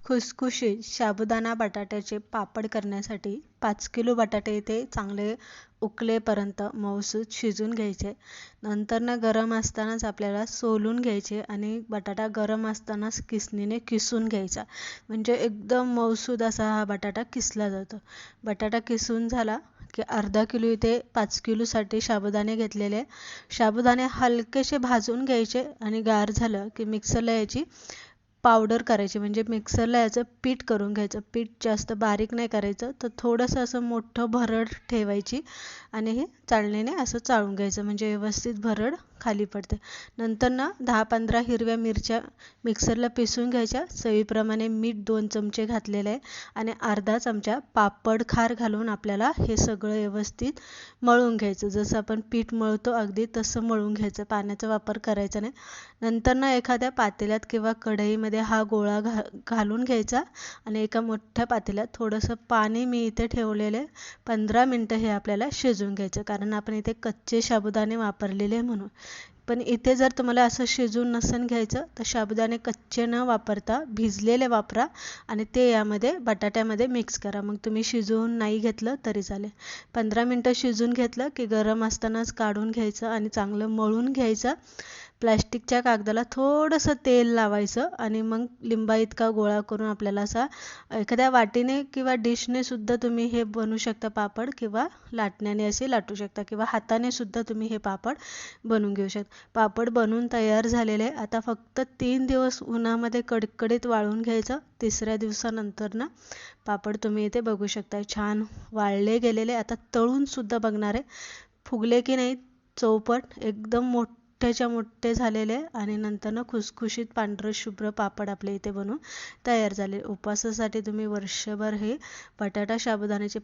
खुसखुशीत साबुदाणा बटाट्याचे पापड करण्यासाठी 5 किलो बटाटे इथे चांगले उकलेपर्यंत मऊसूत शिजून घ्यायचे. नंतर गरम असतानाच आपल्याला सोलून घ्यायचे आणि बटाटा गरम असतानाच किसणीने किसून घ्यायचा. म्हणजे एकदम मऊसूत असा हा बटाटा किसला जातो. बटाटा किसून झाला की अर्धा किलो इथे 5 किलोसाठी साबुदाणे घेतलेले. साबुदाणे हलकेसे भाजून घ्यायचे आणि गार झालं की मिक्सरला याची पावडर करायची, म्हणजे मिक्सरला याचं पीठ करून घ्यायचं. पीठ जास्त बारीक नाही करायचं, तर थोडंसं असं मोठं भरड ठेवायची आणि हे चाळणीने असं चाळून घ्यायचं, म्हणजे व्यवस्थित भरड खाली पडते. नंतर 10-15 हिरव्या मिरच्या मिक्सरला पिसून घ्यायच्या. चवीप्रमाणे मीठ 2 चमचे घातलेलं आहे आणि अर्धा चमचा पापड खार घालून आपल्याला हे सगळं व्यवस्थित मळून घ्यायचं. जसं आपण पीठ मळतो अगदी तसं मळून घ्यायचं, पाण्याचा वापर करायचा नाही. नंतर एखाद्या पातेल्यात किंवा कढईमध्ये हा गोळा घालून घ्यायचा आणि एका मोठ्या पातेल्यात थोडंसं पाणी मी इथे ठेवलेले 15 मिनटं हे आपल्याला शिजवून घ्यायचं, कारण आपण इथे कच्चे साबुदाणे वापरलेले म्हणून. पण इथे जर तुम्हाला असं शिजवून नसेल घ्यायचं तर साबुदाणे कच्चे न वापरता भिजलेले वापरा आणि ते यामध्ये बटाट्यामध्ये मिक्स करा. मग तुम्ही शिजवून नाही घेतलं तरी चालेल. 15 मिनटं शिजवून घेतलं की गरम असतानाच काढून घ्यायचं आणि चांगलं मळून घ्यायचं. प्लॅस्टिकच्या कागदाला थोडंसं तेल लावायचं आणि मग लिंबा इतका गोळा करून आपल्याला असा एखाद्या वाटीने किंवा डिशने सुद्धा तुम्ही हे बनवू शकता पापड, किंवा लाटण्याने असे लाटू शकता, किंवा हाताने सुद्धा तुम्ही हे पापड बनवून घेऊ शकता. पापड बनवून तयार झालेले. आता फक्त 3 दिवस उन्हामध्ये कडकडीत वाळून घ्यायचं. तिसऱ्या दिवसानंतर पापड तुम्ही इथे बघू शकता छान वाळले गेलेले. आता तळून सुद्धा बघणार आहे फुगले की नाही. चौपट एकदम मोठ्याच्या मोठे झालेले आणि नंतर खुसखुशीत पांढरं शुभ्र पापड आपले इथे बनवून तयार झाले. उपवासासाठी तुम्ही वर्षभर हे बटाटा साबुदाण्याचे